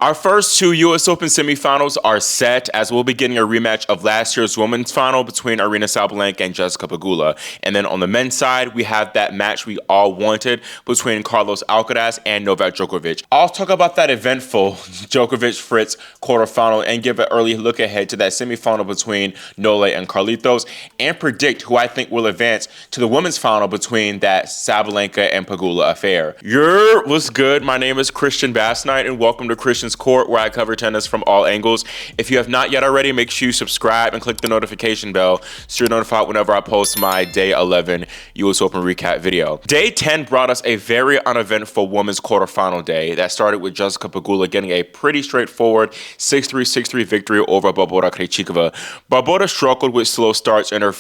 Our first two U.S. Open semifinals are set, as we'll be getting a rematch of last year's women's final between Aryna Sabalenka and Jessica Pegula. And then on the men's side, we have that match we all wanted between Carlos Alcaraz and Novak Djokovic. I'll talk about that eventful Djokovic-Fritz quarterfinal and give an early look ahead to that semifinal between Leylah and Carlitos and predict who I think will advance to the women's final between that Sabalenka and Pegula affair. What's good? My name is Christian Bassnight and welcome to Christian's Court, where I cover tennis from all angles. If you have not yet already, make sure you subscribe and click the notification bell so you're notified whenever I post my Day 11 US Open recap video. Day 10 brought us a very uneventful women's quarterfinal day that started with Jessica Pegula getting a pretty straightforward 6-3, 6-3 victory over Barbora Krejcikova. Barbora struggled with slow starts in her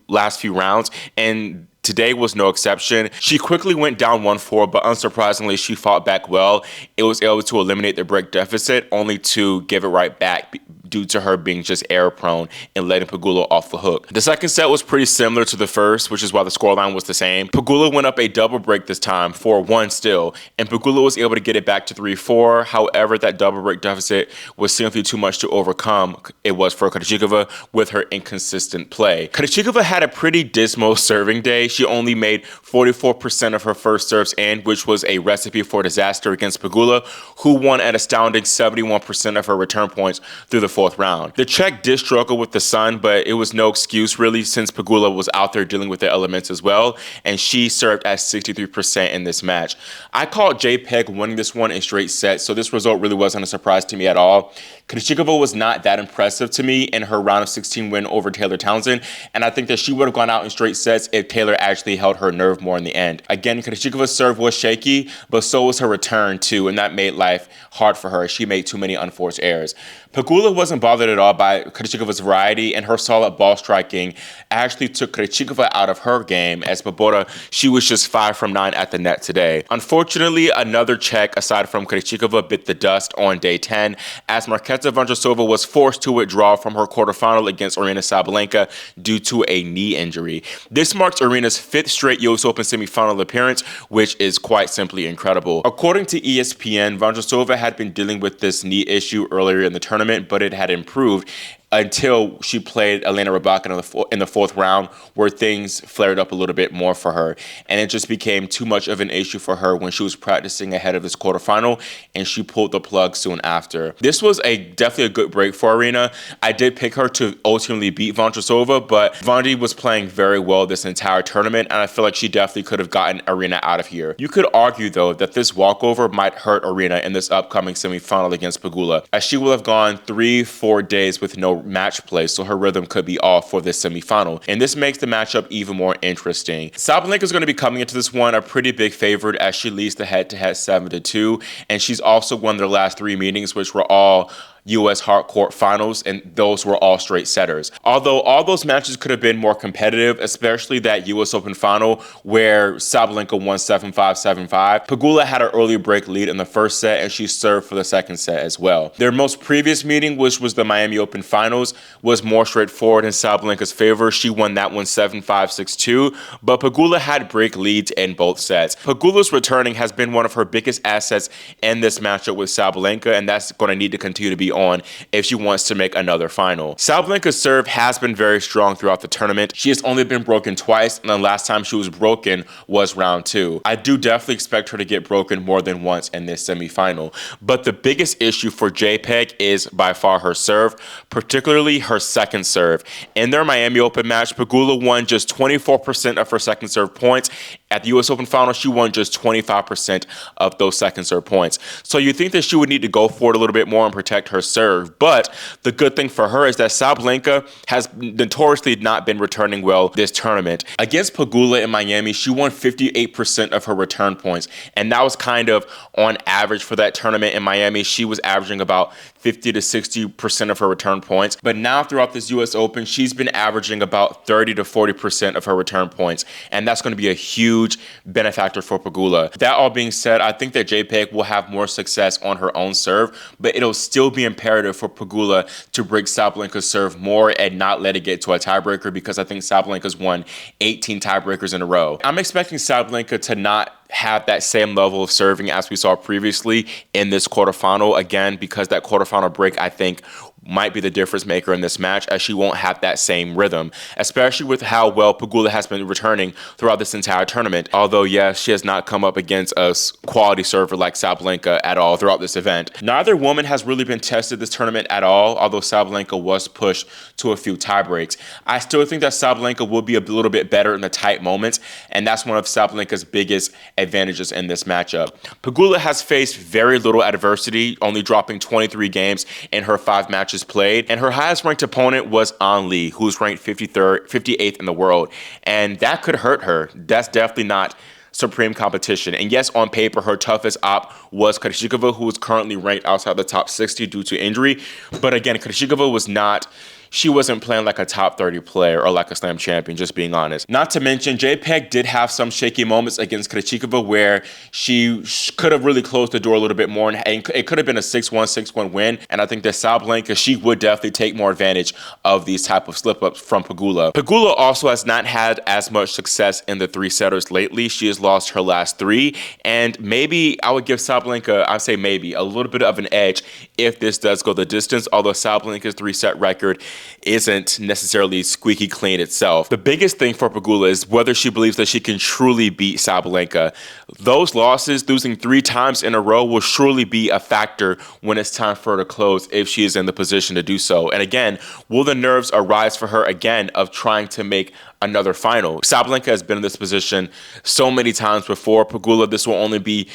last few rounds, and today was no exception. She quickly went down 1-4, but unsurprisingly, she fought back well. It was able to eliminate the break deficit, only to give it right back due to her being just error prone and letting Pegula off the hook. The second set was pretty similar to the first, which is why the scoreline was the same. Pegula went up a double break this time, 4-1 still, and Pegula was able to get it back to 3-4. However, that double break deficit was simply too much to overcome. It was for Krejcikova with her inconsistent play. Krejcikova had a pretty dismal serving day. She only made 44% of her first serves in, which was a recipe for disaster against Pegula, who won an astounding 71% of her return points through the fourth round. The Czech did struggle with the sun, but it was no excuse really, since Pegula was out there dealing with the elements as well, and she served at 63% in this match. I called JPEG winning this one in straight sets, so this result really wasn't a surprise to me at all. Krejcikova was not that impressive to me in her round of 16 win over Taylor Townsend, and I think that she would have gone out in straight sets if Taylor actually held her nerve more in the end. Again, Krejcikova's serve was shaky, but so was her return too, and that made life hard for her. She made too many unforced errors. Pegula wasn't bothered at all by Krejcikova's variety, and her solid ball striking actually took Krejcikova out of her game, as Barbora, she was just 5 from 9 at the net today. Unfortunately, another Czech aside from Krejcikova bit the dust on day 10, as Vondrousova was forced to withdraw from her quarterfinal against Aryna Sabalenka due to a knee injury. This marks Aryna's 5th straight US Open semifinal appearance, which is quite simply incredible. According to ESPN, Vondrousova had been dealing with this knee issue earlier in the tournament, but it had improved until she played Elena Rybakina in the fourth round, where things flared up a little bit more for her. And it just became too much of an issue for her when she was practicing ahead of this quarterfinal, and she pulled the plug soon after. This was definitely a good break for Aryna. I did pick her to ultimately beat Vondrousova, but Vondi was playing very well this entire tournament, and I feel like she definitely could have gotten Aryna out of here. You could argue, though, that this walkover might hurt Aryna in this upcoming semifinal against Pegula, as she will have gone 3-4 days with no match play, so her rhythm could be off for this semifinal, and this makes the matchup even more interesting. Sabalenka is going to be coming into this one a pretty big favorite, as she leads the head-to-head 7-2, and she's also won their last 3 meetings, which were all U.S. hardcourt finals, and those were all straight setters. Although all those matches could have been more competitive, especially that U.S. Open final where Sabalenka won 7-5, 7-5. Pegula had an early break lead in the first set, and she served for the second set as well. Their most previous meeting, which was the Miami Open finals, was more straightforward in Sabalenka's favor. She won that one 7-5, 6-2, but Pegula had break leads in both sets. Pegula's returning has been one of her biggest assets in this matchup with Sabalenka, and that's going to need to continue to be on if she wants to make another final. Sabalenka's serve has been very strong throughout the tournament. She has only been broken twice, and the last time she was broken was round 2. I do definitely expect her to get broken more than once in this semifinal, but the biggest issue for JPEG is by far her serve, particularly her second serve. In their Miami Open match, Pegula won just 24% of her second serve points. At the US Open final, she won just 25% of those second serve points. So you think that she would need to go for it a little bit more and protect her serve. But the good thing for her is that Sabalenka has notoriously not been returning well this tournament. Against Pegula in Miami, she won 58% of her return points. And that was kind of on average for that tournament in Miami. She was averaging about 50 to 60% of her return points. But now throughout this US Open, she's been averaging about 30 to 40% of her return points. And that's going to be a huge benefactor for Pegula. That all being said, I think that JPEG will have more success on her own serve, but it'll still be imperative for Pegula to break Sabalenka's serve more and not let it get to a tiebreaker, because I think Sabalenka's won 18 tiebreakers in a row. I'm expecting Sabalenka to not have that same level of serving as we saw previously in this quarterfinal. Again, because that quarterfinal break, I think, might be the difference maker in this match, as she won't have that same rhythm, especially with how well Pegula has been returning throughout this entire tournament. Although, yes, she has not come up against a quality server like Sabalenka at all throughout this event. Neither woman has really been tested this tournament at all, although Sabalenka was pushed to a few tiebreaks. I still think that Sabalenka will be a little bit better in the tight moments, and that's one of Sabalenka's biggest advantages in this matchup. Pegula has faced very little adversity, only dropping 23 games in her 5 matches played, and her highest ranked opponent was Aryna, who's ranked 58th in the world, and that could hurt her. That's definitely not supreme competition. And yes, on paper, her toughest op was Krejcikova, who is currently ranked outside the top 60 due to injury. But again, Krejcikova she wasn't playing like a top 30 player or like a slam champion, just being honest. Not to mention, JPEG did have some shaky moments against Krejcikova where she could have really closed the door a little bit more, and it could have been a 6-1, 6-1 win. And I think that Sabalenka, she would definitely take more advantage of these type of slip-ups from Pegula. Pegula also has not had as much success in the 3-setters lately. She has lost her last 3, and maybe I would give Sabalenka, I'd say maybe, a little bit of an edge if this does go the distance, although Sabalenka's 3-set record isn't necessarily squeaky clean itself. The biggest thing for Pegula is whether she believes that she can truly beat Sabalenka. Those losses, losing 3 times in a row, will surely be a factor when it's time for her to close, if she is in the position to do so. And again, will the nerves arise for her again of trying to make another final? Sabalenka has been in this position so many times before. Pegula, this will only be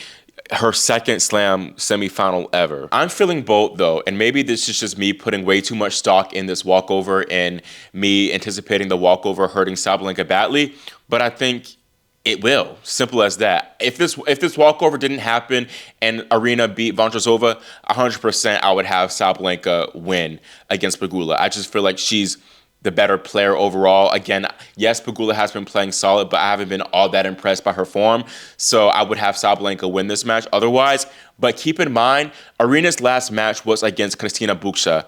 her second slam semifinal ever. I'm feeling bold though, and maybe this is just me putting way too much stock in this walkover and me anticipating the walkover hurting Sabalenka badly, but I think it will. Simple as that. If this walkover didn't happen and Aryna beat Vondrousova, 100% I would have Sabalenka win against Pegula. I just feel like she's the better player overall. Again, yes, Pegula has been playing solid, but I haven't been all that impressed by her form. So I would have Sabalenka win this match otherwise. But keep in mind, Aryna's last match was against Kristina Buksha,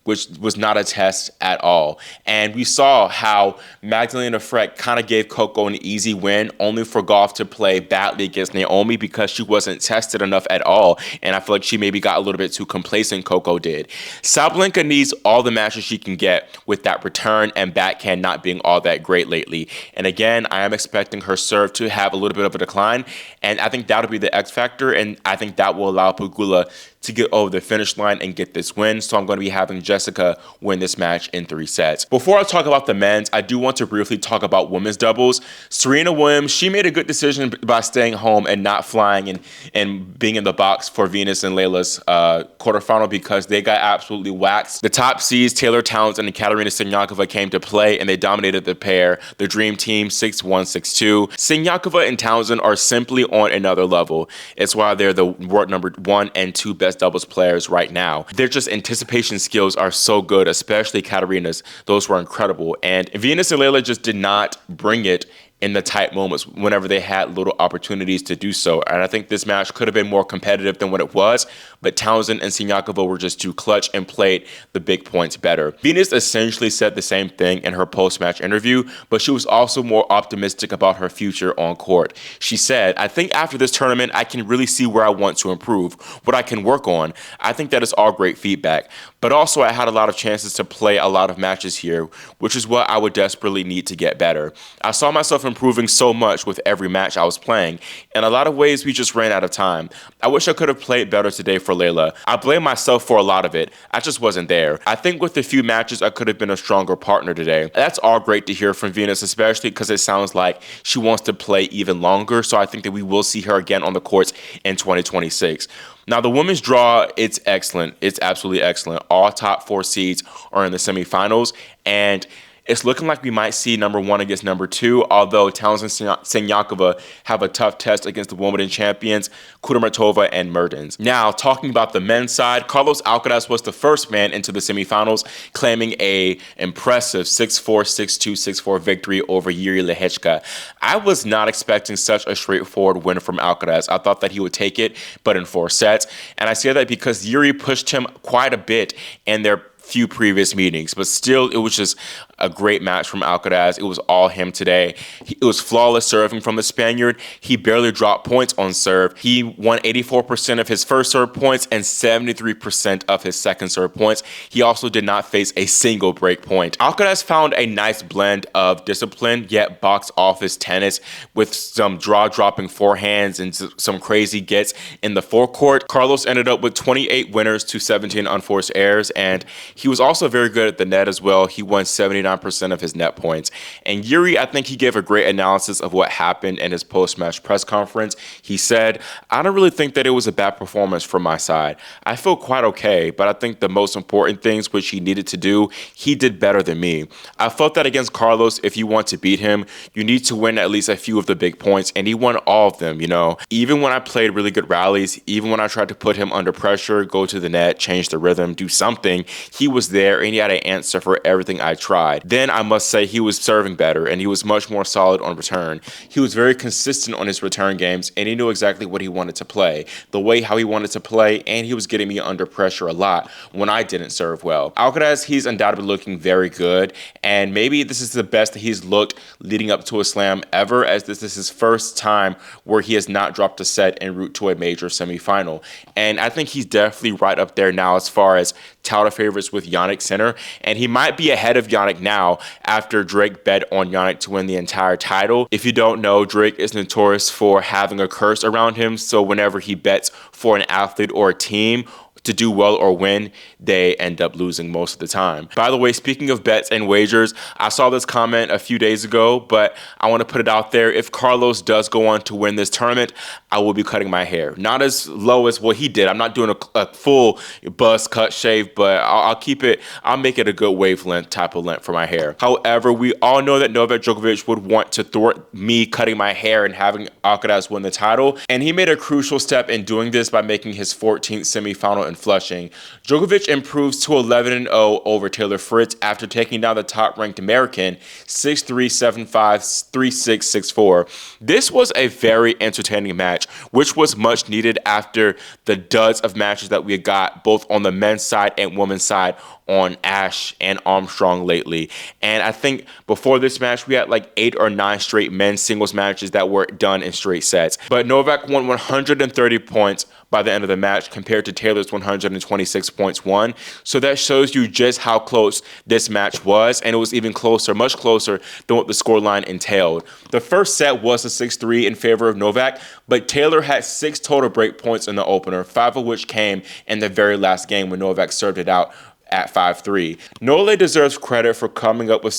which was not a test at all. And we saw how Magdalena Frech kind of gave Coco an easy win, only for Gauff to play badly against Naomi because she wasn't tested enough at all. And I feel like she maybe got a little bit too complacent, Coco did. Sabalenka needs all the matches she can get with that return and backhand not being all that great lately. And again, I am expecting her serve to have a little bit of a decline. And I think that'll be the X factor. And I think that will allow Pegula to get over the finish line and get this win. So I'm going to be having Jessica win this match in 3 sets. Before I talk about the men's, I do want to briefly talk about women's doubles. Serena Williams, she made a good decision by staying home and not flying and being in the box for Venus and Leylah's quarterfinal because they got absolutely waxed. The top seeds, Taylor Townsend and Katerina Siniakova, came to play and they dominated the pair, the Dream Team, 6-1, 6-2. Siniakova and Townsend are simply on another level. It's why they're the world number 1 and 2 best doubles players right now. Their just anticipation skills are so good, especially Katerina's. Those were incredible. And Venus and Leylah just did not bring it in the tight moments whenever they had little opportunities to do so. And I think this match could have been more competitive than what it was, but Townsend and Siniakova were just too clutch and played the big points better. Venus essentially said the same thing in her post-match interview, but she was also more optimistic about her future on court. She said, "I think after this tournament, I can really see where I want to improve, what I can work on. I think that is all great feedback. But also I had a lot of chances to play a lot of matches here, which is what I would desperately need to get better. I saw myself improving so much with every match I was playing. In a lot of ways, we just ran out of time. I wish I could have played better today for Leylah. I blame myself for a lot of it. I just wasn't there. I think with a few matches, I could have been a stronger partner today." That's all great to hear from Venus, especially because it sounds like she wants to play even longer. So I think that we will see her again on the courts in 2026. Now, the women's draw, it's excellent. It's absolutely excellent. All top 4 seeds are in the semifinals, and it's looking like we might see number 1 against number 2, although Townsend and Siniakova have a tough test against the Wimbledon champions, Kudermetova and Mertens. Now, talking about the men's side, Carlos Alcaraz was the first man into the semifinals, claiming a impressive 6-4, 6-2, 6-4 victory over Yuri Lehecka. I was not expecting such a straightforward win from Alcaraz. I thought that he would take it, but in 4 sets. And I say that because Yuri pushed him quite a bit in their few previous meetings, but still it was just a great match from Alcaraz. It was all him today. It was flawless serving from the Spaniard. He barely dropped points on serve. He won 84% of his first serve points and 73% of his second serve points. He also did not face a single break point. Alcaraz found a nice blend of discipline, yet box office tennis with some draw-dropping forehands and some crazy gets in the forecourt. Carlos ended up with 28 winners to 17 unforced errors, and he was also very good at the net as well. He won 79% of his net points. And Yuri, I think he gave a great analysis of what happened in his post-match press conference. He said, "I don't really think that it was a bad performance from my side. I feel quite okay, but I think the most important things which he needed to do, he did better than me. I felt that against Carlos, if you want to beat him, you need to win at least a few of the big points, and he won all of them, you know. Even when I played really good rallies, even when I tried to put him under pressure, go to the net, change the rhythm, do something, he was there and he had an answer for everything I tried. Then I must say he was serving better and he was much more solid on return. He was very consistent on his return games and he knew exactly what he wanted to play, the way how he wanted to play, and he was getting me under pressure a lot when I didn't serve well." Alcaraz, he's undoubtedly looking very good, and maybe this is the best that he's looked leading up to a slam ever, as this is his first time where he has not dropped a set en route to a major semifinal. And I think he's definitely right up there now as far as title favorites with Jannik Sinner, and he might be ahead of Jannik now after Drake bet on Jannik to win the entire title. If you don't know, Drake is notorious for having a curse around him, so whenever he bets for an athlete or a team to do well or win, they end up losing most of the time. By the way, speaking of bets and wagers, I saw this comment a few days ago, but I want to put it out there. If Carlos does go on to win this tournament, I will be cutting my hair. Not as low as what he did. I'm not doing a full buzz cut shave, but I'll keep it, I'll make it a good wavelength type of length for my hair. However, we all know that Novak Djokovic would want to thwart me cutting my hair and having Alcaraz win the title, and he made a crucial step in doing this by making his 14th semifinal in Flushing. Djokovic improves to 11-0 over Taylor Fritz after taking down the top-ranked American 6-3, 7-5, 3-6, 6-4. This was a very entertaining match, which was much needed after the duds of matches that we got both on the men's side and women's side on Ashe and Armstrong lately. And I think before this match, we had like 8 or 9 straight men's singles matches that were done in straight sets. But Novak won 130 points by the end of the match compared to Taylor's 126 points won. So that shows you just how close this match was, and it was even closer, much closer than what the scoreline entailed. The first set was a 6-3 in favor of Novak, but Taylor had 6 total break points in the opener, 5 of which came in the very last game when Novak served it out at 5-3. Nole deserves credit for coming up with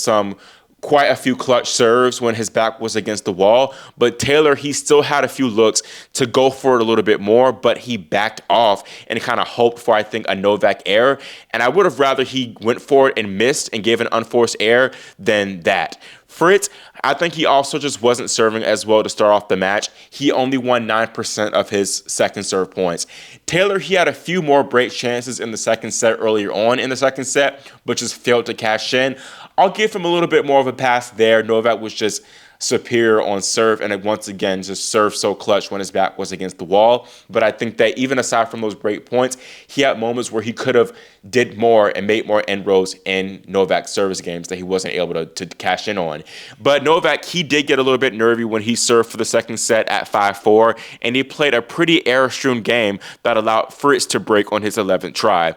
quite a few clutch serves when his back was against the wall, but Taylor, he still had a few looks to go for it a little bit more, but he backed off and kind of hoped for, I think, a Novak error, and I would have rather he went for it and missed and gave an unforced error than that. Fritz, I think he also just wasn't serving as well to start off the match. He only won 9% of his second serve points. Taylor, he had a few more break chances in the second set earlier on in the second set, but just failed to cash in. I'll give him a little bit more of a pass there. Novak was just superior on serve, and once again just served so clutch when his back was against the wall. But I think that even aside from those break points, he had moments where he could have did more and made more inroads in Novak's service games that he wasn't able to cash in on. But Novak, he did get a little bit nervy when he served for the second set at 5-4, and he played a pretty error-strewn game that allowed Fritz to break on his 11th try.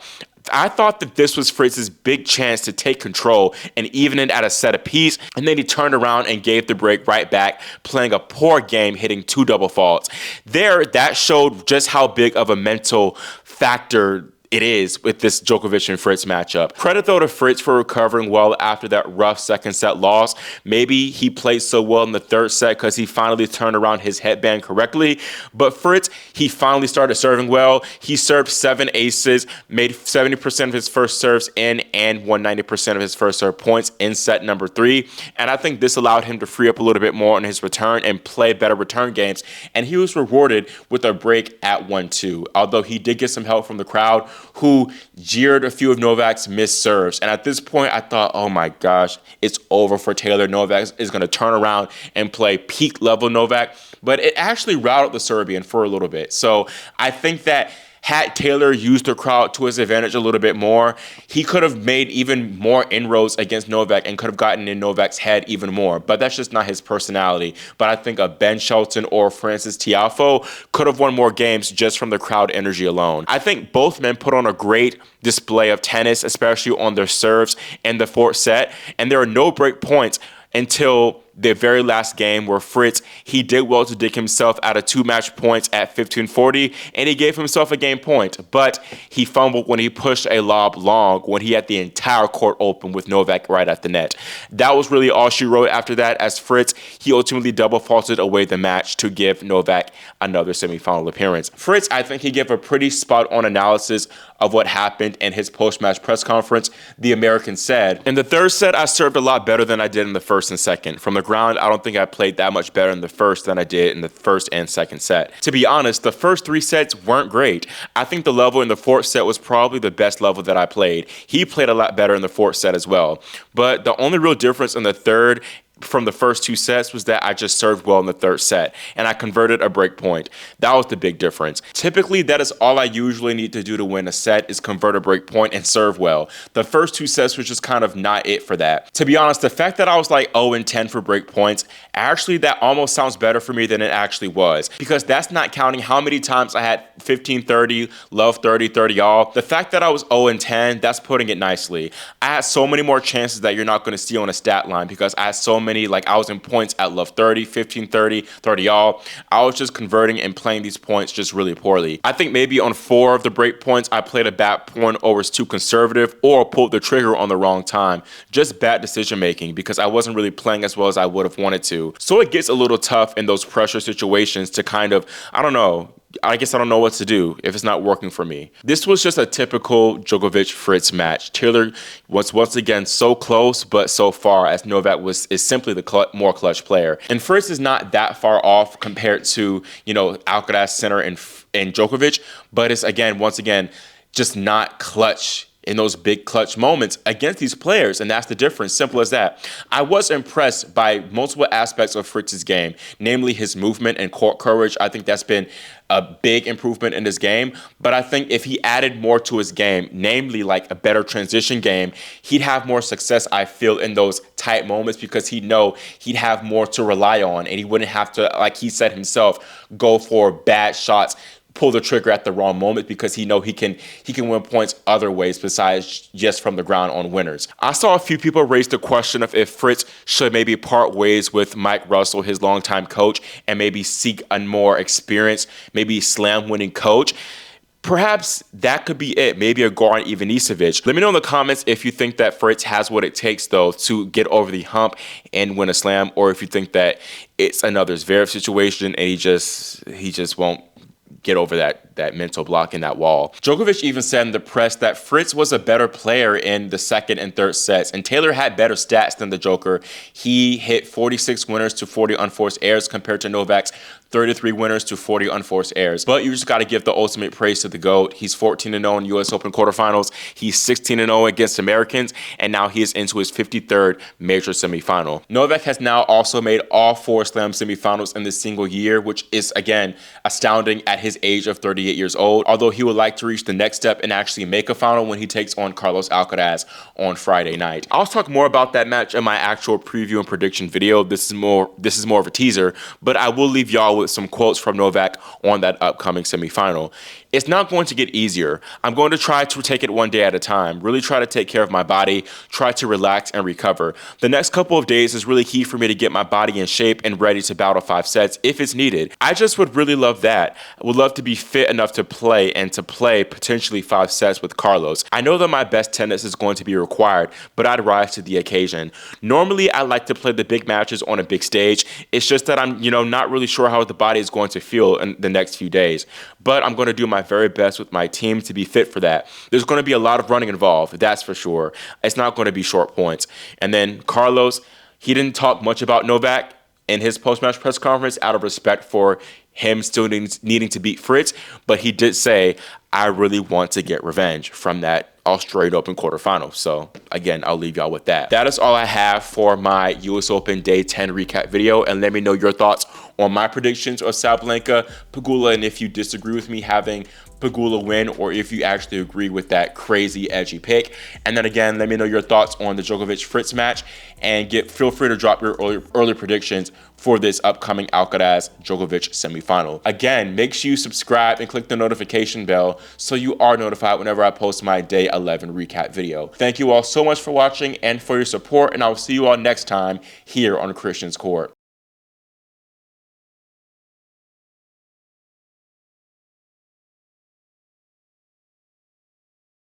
I thought that this was Fritz's big chance to take control and even it at a set apiece, and then he turned around and gave the break right back, playing a poor game, hitting 2 double faults. There, that showed just how big of a mental factor it is with this Djokovic and Fritz matchup. Credit though to Fritz for recovering well after that rough second set loss. Maybe he played so well in the third set because he finally turned around his headband correctly. But Fritz, he finally started serving well. He served 7 aces, made 70% of his first serves in, and won 90% of his first serve points in set number 3. And I think this allowed him to free up a little bit more on his return and play better return games. And he was rewarded with a break at 1-2, although he did get some help from the crowd, who jeered a few of Novak's missed serves. And at this point, I thought, oh my gosh, it's over for Taylor. Novak is going to turn around and play peak level Novak. But it actually routed the Serbian for a little bit. So I think that Had Taylor used the crowd to his advantage a little bit more, he could have made even more inroads against Novak and could have gotten in Novak's head even more. But that's just not his personality. But I think a Ben Shelton or Francis Tiafoe could have won more games just from the crowd energy alone. I think both men put on a great display of tennis, especially on their serves in the fourth set. And there are no break points until the very last game where Fritz, he did well to dig himself out of 2 match points at 15-40, and he gave himself a game point. But he fumbled when he pushed a lob long when he had the entire court open with Novak right at the net. That was really all she wrote after that, as Fritz, he ultimately double faulted away the match to give Novak another semifinal appearance. Fritz, I think he gave a pretty spot-on analysis of what happened in his post-match press conference. The American said, "In the third set, I served a lot better than I did in the first and second. From the ground, I don't think I played that much better in the first than I did in the first and second set. To be honest, the first 3 sets weren't great. I think the level in the fourth set was probably the best level that I played. He played a lot better in the fourth set as well. But the only real difference in the third from the first 2 sets was that I just served well in the third set, and I converted a break point. That was the big difference. Typically, that is all I usually need to do to win a set, is convert a break point and serve well. The first 2 sets was just kind of not it for that. To be honest, the fact that I was like 0-10 for break points, actually that almost sounds better for me than it actually was, because that's not counting how many times I had 15-30, love 30-30 all. The fact that I was 0-10, that's putting it nicely. I had so many more chances that you're not going to see on a stat line, because I had so many, like I was in points at love 30, 15-30, 30 all. I was just converting and playing these points just really poorly. I think maybe on 4 of the break points, I played a bad point or was too conservative or pulled the trigger on the wrong time. Just bad decision making, because I wasn't really playing as well as I would have wanted to. So it gets a little tough in those pressure situations to kind of, I don't know, I guess I don't know what to do if it's not working for me. This was just a typical Djokovic-Fritz match. Taylor was once again so close, but so far, as Novak is simply the more clutch player. And Fritz is not that far off compared to, Alcaraz, Sinner, and Djokovic, but it's once again, just not clutch in those big clutch moments against these players, and that's the difference. Simple as that. I was impressed by multiple aspects of Fritz's game, namely his movement and court courage. I think that's been a big improvement in his game, but I think if he added more to his game, namely like a better transition game, he'd have more success, I feel, in those tight moments, because he'd have more to rely on, and he wouldn't have to, like he said himself, go for bad shots, pull the trigger at the wrong moment, because he can win points other ways besides just from the ground on winners. I saw a few people raise the question of if Fritz should maybe part ways with Mike Russell, his longtime coach, and maybe seek a more experienced, maybe slam-winning coach. Perhaps that could be it, maybe a Goran Ivanisevic. Let me know in the comments if you think that Fritz has what it takes, though, to get over the hump and win a slam, or if you think that it's another Zverev situation and he just won't get over that mental block in that wall. Djokovic even said in the press that Fritz was a better player in the second and third sets, and Taylor had better stats than the Joker. He hit 46 winners to 40 unforced errors compared to Novak's 33 winners to 40 unforced errors. But you just got to give the ultimate praise to the GOAT. He's 14-0 in US Open quarterfinals. He's 16-0 against Americans, and now he is into his 53rd major semifinal. Novak has now also made all 4 slam semifinals in this single year, which is, again, astounding at his age of 38 years old, although he would like to reach the next step and actually make a final when he takes on Carlos Alcaraz on Friday night. I'll talk more about that match in my actual preview and prediction video. This is more of a teaser, but I will leave y'all with some quotes from Novak on that upcoming semifinal. It's not going to get easier. I'm going to try to take it one day at a time, really try to take care of my body, try to relax and recover. The next couple of days is really key for me to get my body in shape and ready to battle 5 sets if it's needed. I just would really love that. I would love to be fit enough to play, and to play potentially 5 sets with Carlos. I know that my best tennis is going to be required, but I'd rise to the occasion. Normally, I like to play the big matches on a big stage. It's just that I'm, not really sure how the body is going to feel in the next few days. But I'm going to do my very best with my team to be fit for that. There's going to be a lot of running involved, that's for sure. It's not going to be short points. And then Carlos, he didn't talk much about Novak in his post-match press conference out of respect for him still needing to beat Fritz, but he did say, I really want to get revenge from that Australian Open quarterfinal. So again, I'll leave y'all with that. That is all I have for my US Open Day 10 recap video, and let me know your thoughts on my predictions of Sabalenka, Pegula, and if you disagree with me having Pegula win, or if you actually agree with that crazy edgy pick. And then again, let me know your thoughts on the Djokovic-Fritz match, and feel free to drop your early predictions for this upcoming Alcaraz-Djokovic semifinal. Again, make sure you subscribe and click the notification bell so you are notified whenever I post my Day 11 recap video. Thank you all so much for watching and for your support, and I will see you all next time here on Christian's Court.